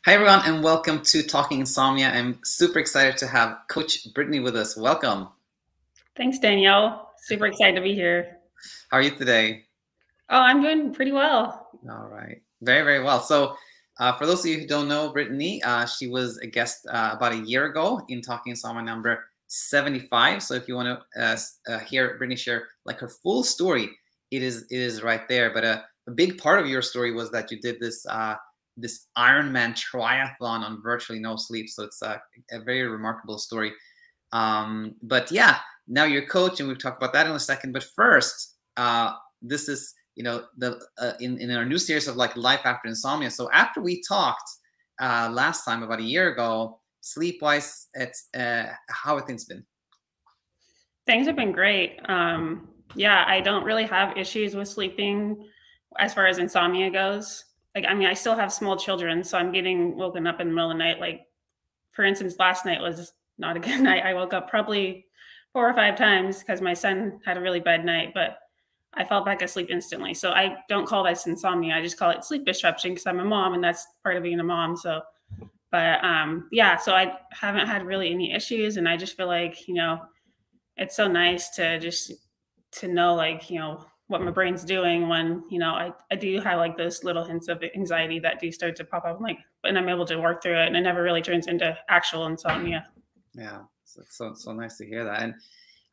Hi, everyone, and welcome to Talking Insomnia. I'm super excited to have Coach Brittany with us. Welcome. Thanks, Danielle. Super excited to be here. How are you today? Oh, I'm doing pretty well. All right. Very, very well. So for those of you who don't know Brittany, she was a guest about a year ago in Talking Insomnia number 75. So if you want to hear Brittany share like her full story, it is right there. But a big part of your story was that you did this this Ironman triathlon on virtually no sleep. So it's a very remarkable story. But yeah, now you're a coach, and we'll talk about that in a second. But first, this is the in our new series of like life after insomnia. So after we talked last time about a year ago, sleep wise, it's how have things been? Things have been great. Yeah, I don't really have issues with sleeping as far as insomnia goes. Like, I mean, I still have small children, so I'm getting woken up in the middle of the night. Like, for instance, last night was not a good night. I woke up probably 4 or 5 times because my son had a really bad night, but I fell back asleep instantly. So I don't call this insomnia. I just call it sleep disruption because I'm a mom, and that's part of being a mom. So, but yeah, so I haven't had really any issues, and I just feel like it's so nice to just to know like what my brain's doing when I do have like those little hints of anxiety that do start to pop up. I'm like, and I'm able to work through it, and it never really turns into actual insomnia. Yeah, so nice to hear that. And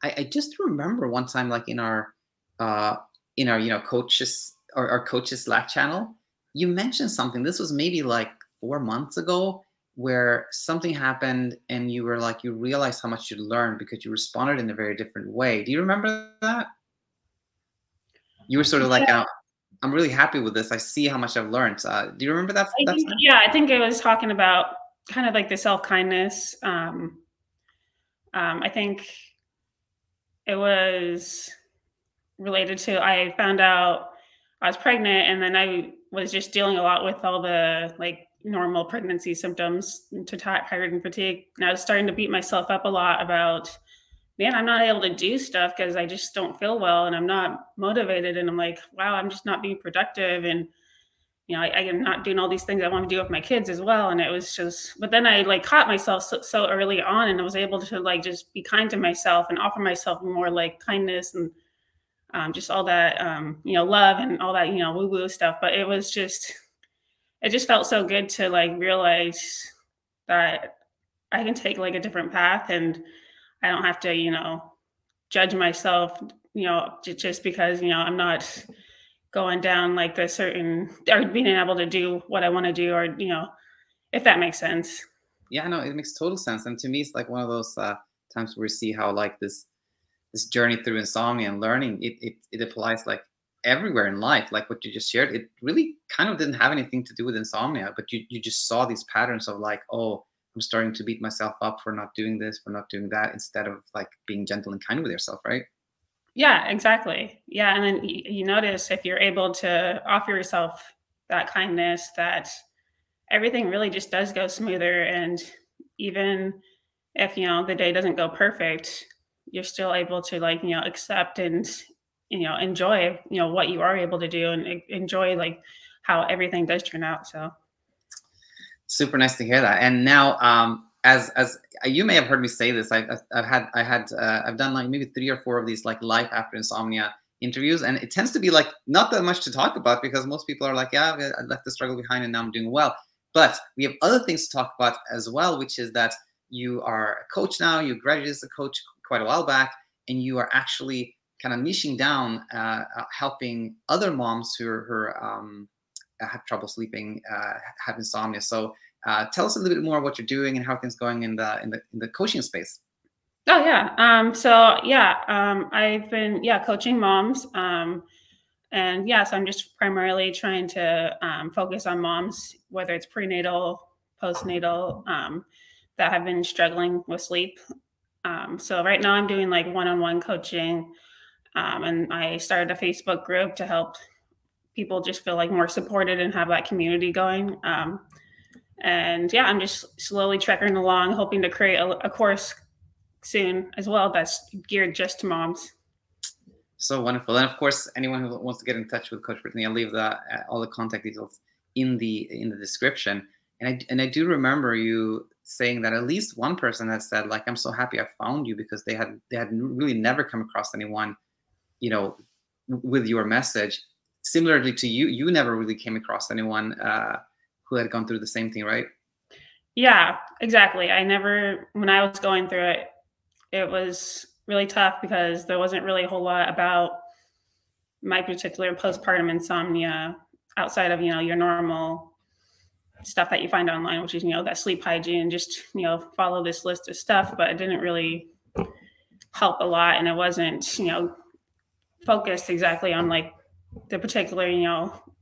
I just remember one time, like in our coaches or our coaches Slack channel, you mentioned something. This was maybe like 4 months ago, where something happened and you were like, you realized how much you learned because you responded in a very different way. Do you remember that? You were sort of like, I'm really happy with this. I see how much I've learned. Do you remember that? I think it was talking about kind of like the self-kindness. I think it was related to, I found out I was pregnant, and then I was just dealing a lot with all the like normal pregnancy symptoms to tired and fatigue. And I was starting to beat myself up a lot about, man, I'm not able to do stuff because I just don't feel well and I'm not motivated. And I'm like, wow, I'm just not being productive. And I am not doing all these things I want to do with my kids as well. And it was just, but then I like caught myself so early on, and I was able to like just be kind to myself and offer myself more like kindness and just all that, love and all that, woo woo stuff. But it just felt so good to like realize that I can take like a different path, and I don't have to, judge myself, just because, I'm not going down like the certain, or being able to do what I want to do, or, if that makes sense. Yeah, no, it makes total sense. And to me, it's like one of those times where we see how like this journey through insomnia and learning, it applies like everywhere in life. Like what you just shared, it really kind of didn't have anything to do with insomnia, but you just saw these patterns of like, oh, I'm starting to beat myself up for not doing this, for not doing that, instead of like being gentle and kind with yourself, right? Yeah, exactly. Yeah. And then you notice if you're able to offer yourself that kindness, that everything really just does go smoother. And even if, the day doesn't go perfect, you're still able to like, accept and, enjoy, what you are able to do, and enjoy like how everything does turn out. So super nice to hear that. And now, as you may have heard me say this, I've done like maybe 3 or 4 of these like life after insomnia interviews, and it tends to be like not that much to talk about because most people are like, yeah, I left the struggle behind and now I'm doing well. But we have other things to talk about as well, which is that you are a coach now. You graduated as a coach quite a while back, and you are actually kind of niching down, helping other moms who have trouble sleeping, have insomnia. So tell us a little bit more what you're doing and how things going in the coaching space. Oh yeah. So yeah, I've been coaching moms. And yeah, so I'm just primarily trying to focus on moms, whether it's prenatal, postnatal, that have been struggling with sleep. So right now I'm doing like one-on-one coaching, and I started a Facebook group to help people just feel like more supported and have that community going. And yeah, I'm just slowly trekking along, hoping to create a course soon as well that's geared just to moms. So wonderful. And of course, anyone who wants to get in touch with Coach Brittany, I'll leave all the contact details in the description. And I do remember you saying that at least one person had said, like, I'm so happy I found you, because they had really never come across anyone, you know, with your message. Similarly to you, you never really came across anyone who had gone through the same thing, right? Yeah, exactly. I never, when I was going through it, it was really tough because there wasn't really a whole lot about my particular postpartum insomnia outside of, your normal stuff that you find online, which is, that sleep hygiene, just, follow this list of stuff, but it didn't really help a lot. And it wasn't, focused exactly on like the particular,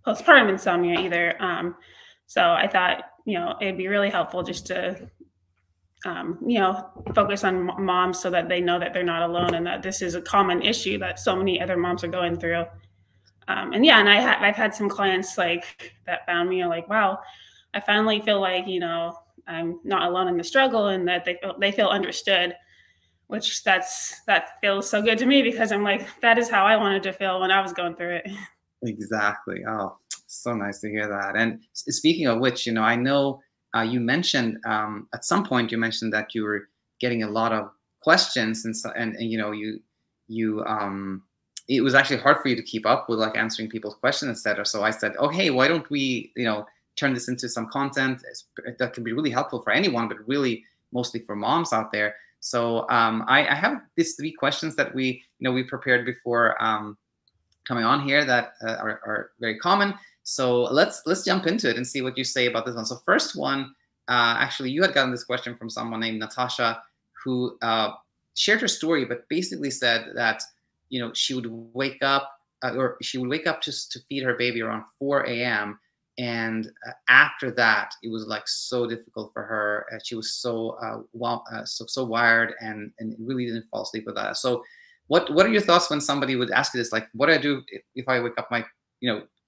postpartum insomnia either. So I thought, it'd be really helpful just to, focus on moms so that they know that they're not alone and that this is a common issue that so many other moms are going through. And yeah, and I've had some clients like that found me like, wow, I finally feel like, I'm not alone in the struggle, and that they feel understood, which that feels so good to me, because I'm like, that is how I wanted to feel when I was going through it. Exactly. Oh, so nice to hear that. And speaking of which, I know you mentioned at some point you mentioned that you were getting a lot of questions, and you it was actually hard for you to keep up with like answering people's questions, etc. So I said, oh hey, why don't we turn this into some content that can be really helpful for anyone, but really mostly for moms out there. So I have these 3 questions that we prepared before coming on here that are very common. So let's jump into it and see what you say about this one. So first one, actually, you had gotten this question from someone named Natasha, who shared her story, but basically said that she would wake up just to feed her baby around 4 a.m. And after that, it was like so difficult for her. She was so wired, and really didn't fall asleep with that. So what are your thoughts when somebody would ask you this? Like, what do I do if I wake up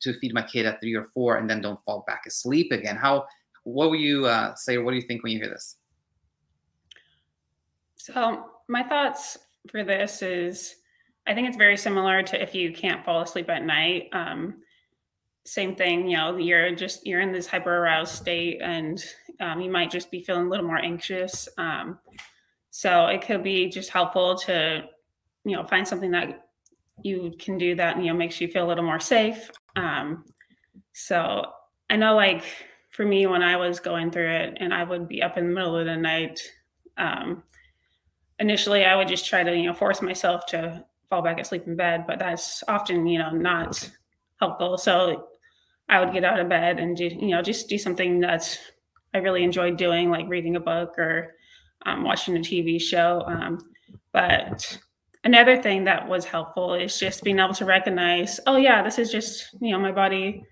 to feed my kid at 3 or 4 and then don't fall back asleep again? What will you say, or what do you think when you hear this? So my thoughts for this is, I think it's very similar to if you can't fall asleep at night. Same thing, you're in this hyper aroused state, and you might just be feeling a little more anxious. So it could be just helpful to, find something that you can do that, makes you feel a little more safe. So I know, like, for me, when I was going through it and I would be up in the middle of the night, initially I would just try to, force myself to fall back asleep in bed, but that's often, not helpful. So I would get out of bed and just do something that I really enjoyed doing, like reading a book or watching a TV show. But another thing that was helpful is just being able to recognize, oh yeah, this is just, my body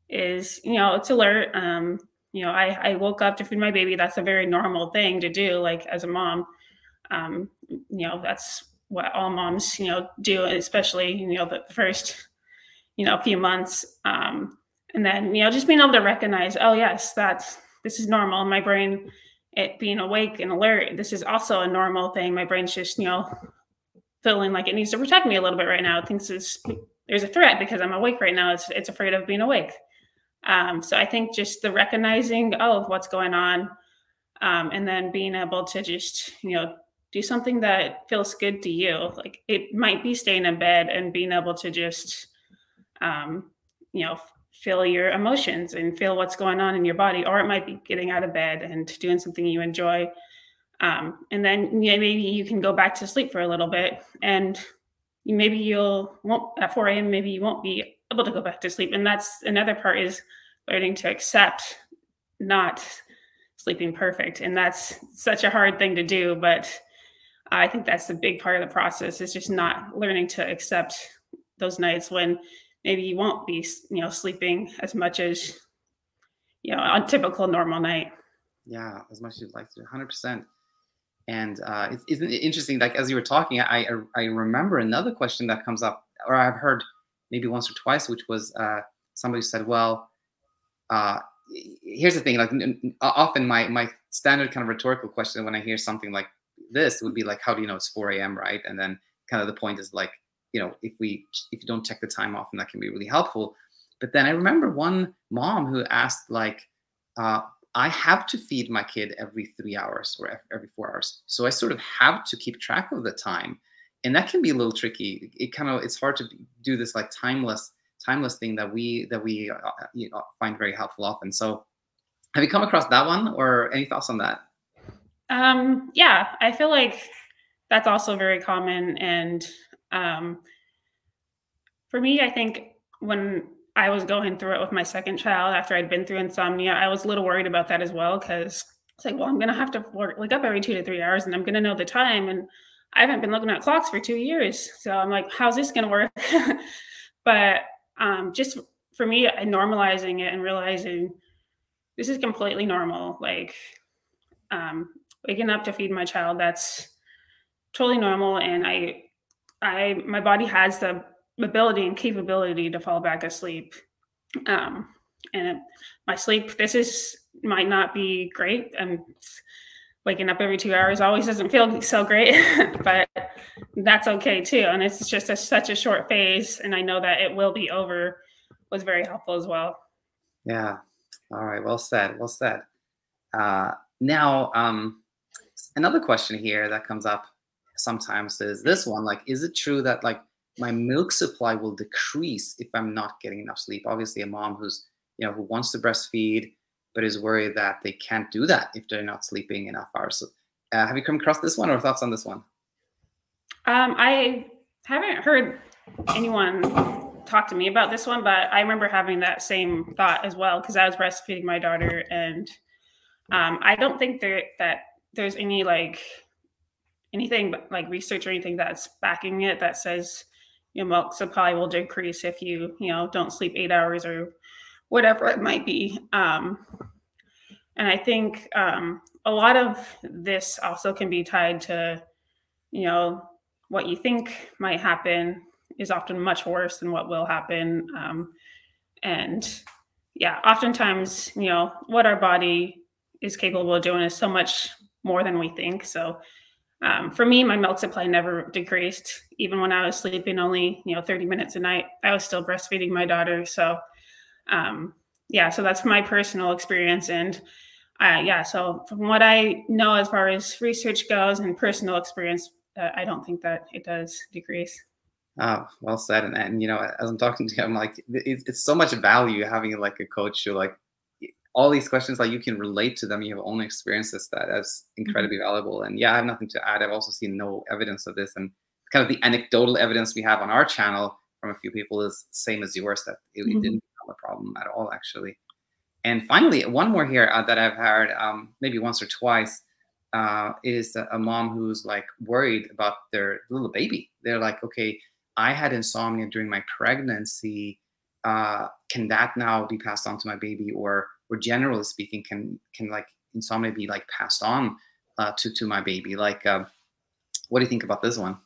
is, it's alert. I woke up to feed my baby. That's a very normal thing to do, like as a mom. That's what all moms, do, especially, the first, few months. And then, just being able to recognize, oh yes, this is normal. My brain, it being awake and alert, this is also a normal thing. My brain's just, feeling like it needs to protect me a little bit right now. It thinks there's a threat because I'm awake right now. It's afraid of being awake. So I think just the recognizing of what's going on, and then being able to just, do something that feels good to you. Like, it might be staying in bed and being able to just, feel your emotions and feel what's going on in your body, or it might be getting out of bed and doing something you enjoy. And then maybe you can go back to sleep for a little bit, and maybe at 4 a.m., maybe you won't be able to go back to sleep. And that's another part, is learning to accept not sleeping perfect. And that's such a hard thing to do, but I think that's the big part of the process, is just not learning to accept those nights when maybe you won't be, sleeping as much as, on a typical normal night. Yeah, as much as you'd like to, 100%. And isn't it interesting? Like, as you were talking, I remember another question that comes up, or I've heard maybe once or twice, which was somebody said, well, here's the thing. Like, often my standard kind of rhetorical question when I hear something like this would be like, how do you know it's 4 a.m., right? And then kind of the point is like, if you don't check the time often, that can be really helpful. But then I remember one mom who asked, like, I have to feed my kid every 3 hours or every 4 hours. So I sort of have to keep track of the time. And that can be a little tricky. It's hard to do this like timeless thing that we find very helpful often. So have you come across that one, or any thoughts on that? Yeah, I feel like that's also very common. And um, for me, I think when I was going through it with my second child after I'd been through insomnia, I was a little worried about that as well, because it's like, well, I'm gonna have to wake up every 2 to 3 hours, and I'm gonna know the time, and I haven't been looking at clocks for 2 years, so I'm like, how's this gonna work? But just for me, normalizing it and realizing this is completely normal. Like um, waking up to feed my child, that's totally normal, and my body has the ability and capability to fall back asleep. Um, and my sleep, might not be great. And waking up every 2 hours always doesn't feel so great, but that's okay too. And it's just such a short phase. And I know that it will be over, was very helpful as well. Yeah. All right. Well said. Well said. Now, another question here that comes up sometimes is this one, like, is it true that like my milk supply will decrease if I'm not getting enough sleep? Obviously, a mom who's, who wants to breastfeed, but is worried that they can't do that if they're not sleeping enough hours. So, have you come across this one, or thoughts on this one? I haven't heard anyone talk to me about this one, but I remember having that same thought as well, because I was breastfeeding my daughter, and I don't think that there's anything like research or anything that's backing it that says your milk supply will decrease if you don't sleep 8 hours or whatever it might be. And I think a lot of this also can be tied to what you think might happen is often much worse than what will happen. And yeah, oftentimes what our body is capable of doing is so much more than we think. So for me, my milk supply never decreased. Even when I was sleeping only 30 minutes a night, I was still breastfeeding my daughter. So yeah, so that's my personal experience. And yeah, so from what I know as far as research goes and personal experience, I don't think that it does decrease. Oh, well said. And as I'm talking to you, I'm like, it's so much value having like a coach who like all these questions, like you can relate to them. You have own experiences. That's incredibly valuable. And yeah, I have nothing to add. I've also seen no evidence of this, and kind of the anecdotal evidence we have on our channel from a few people is the same as yours, that it didn't become a problem at all, actually. And finally, one more here that I've heard maybe once or twice is a mom who's like worried about their little baby. They're like, okay, I had insomnia during my pregnancy. Can that now be passed on to my baby, or generally speaking, can like insomnia be like passed on to my baby? Like, what do you think about this one?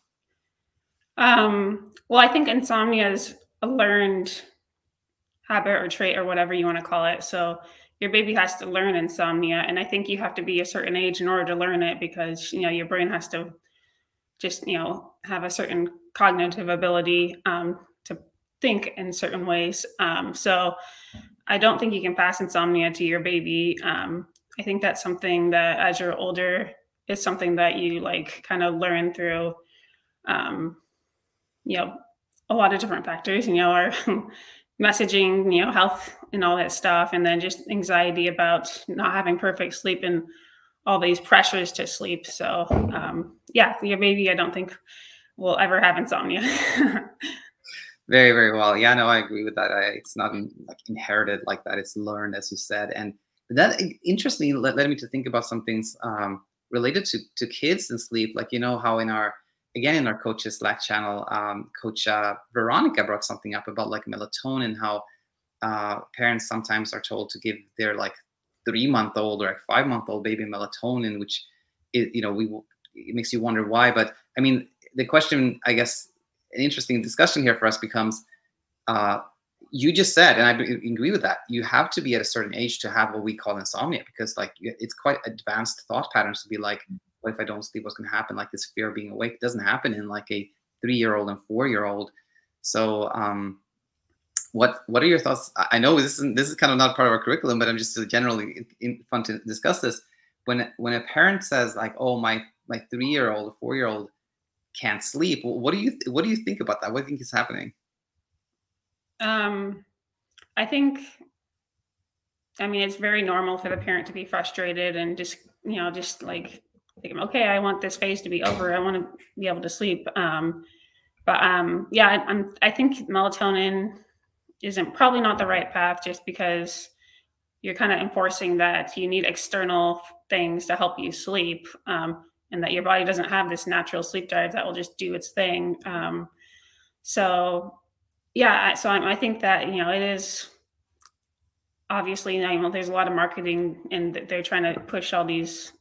Well, I think insomnia is a learned habit or trait or whatever you want to call it. So your baby has to learn insomnia, and I think you have to be a certain age in order to learn it, because your brain has to just have a certain cognitive ability to think in certain ways. So I don't think you can pass insomnia to your baby. I think that's something that as you're older is something that you like kind of learn through a lot of different factors, our messaging, health and all that stuff, and then just anxiety about not having perfect sleep and all these pressures to sleep. So yeah, your baby, I don't think will ever have insomnia. Very, very well. Yeah, no, I agree with that. It's not like inherited like that. It's learned, as you said. And that interestingly led me to think about some things related to kids and sleep. Like, how in our coaches Slack channel, Coach Veronica brought something up about like melatonin, how parents sometimes are told to give their like 3-month-old or like 5-month-old baby melatonin, which it makes you wonder why. But I mean, the question, I guess, an interesting discussion here for us becomes, you just said, and I agree with that, you have to be at a certain age to have what we call insomnia, because like it's quite advanced thought patterns to be like, what if I don't sleep, what's going to happen? Like this fear of being awake, it doesn't happen in like a 3-year-old and 4-year-old. So what are your thoughts? I know this is kind of not part of our curriculum, but I'm just generally fun to discuss this. When a parent says like, "Oh, my 3-year-old or 4-year-old can't sleep," what do you think about that? What do you think is happening? I think, I mean, it's very normal for the parent to be frustrated and just, just like, thinking, okay, I want this phase to be over. I want to be able to sleep. Yeah, I think melatonin isn't probably not the right path, just because you're kind of enforcing that you need external things to help you sleep, and that your body doesn't have this natural sleep drive that will just do its thing. So yeah, I think that, it is obviously, there's a lot of marketing, and they're trying to push all these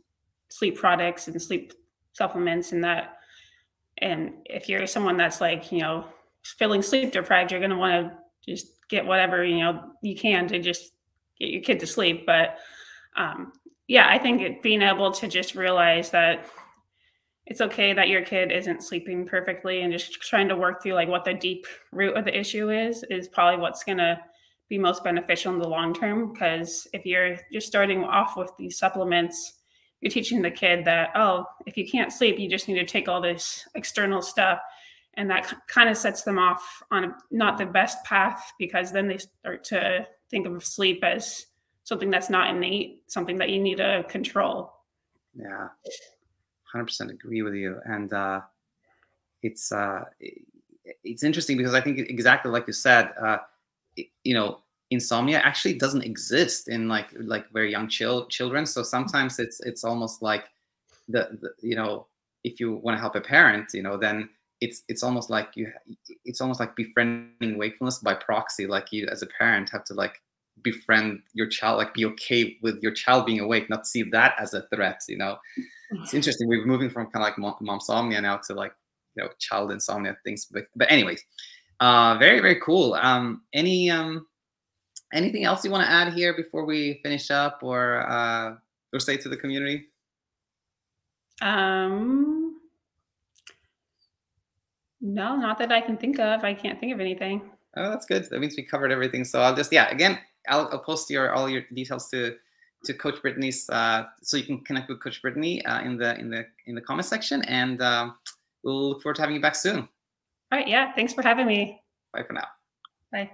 sleep products and sleep supplements and that. And if you're someone that's like, feeling sleep deprived, you're going to want to just get whatever, you can to just get your kid to sleep. But yeah, I think being able to just realize that it's okay that your kid isn't sleeping perfectly, and just trying to work through like what the deep root of the issue is probably what's going to be most beneficial in the long term. Because if you're just starting off with these supplements, you're teaching the kid that, oh, if you can't sleep, you just need to take all this external stuff. And that kind of sets them off on not the best path, because then they start to think of sleep as something that's not innate, something that you need to control. Yeah, 100% agree with you. And it's interesting because I think exactly like you said, insomnia actually doesn't exist in like very young children. So sometimes it's almost like the if you want to help a parent, then it's almost like befriending wakefulness by proxy. Like you as a parent have to like befriend your child, like be okay with your child being awake, not see that as a threat. It's interesting. We're moving from kind of like momsomnia now to like child insomnia things. But anyways, very very cool. Anything else you want to add here before we finish up, or say to the community? No, not that I can think of. I can't think of anything. Oh, that's good. That means we covered everything. So I'll just, again, I'll post all your details to Coach Brittany's, so you can connect with Coach Brittany in the comment section, and we'll look forward to having you back soon. All right. Yeah. Thanks for having me. Bye for now. Bye.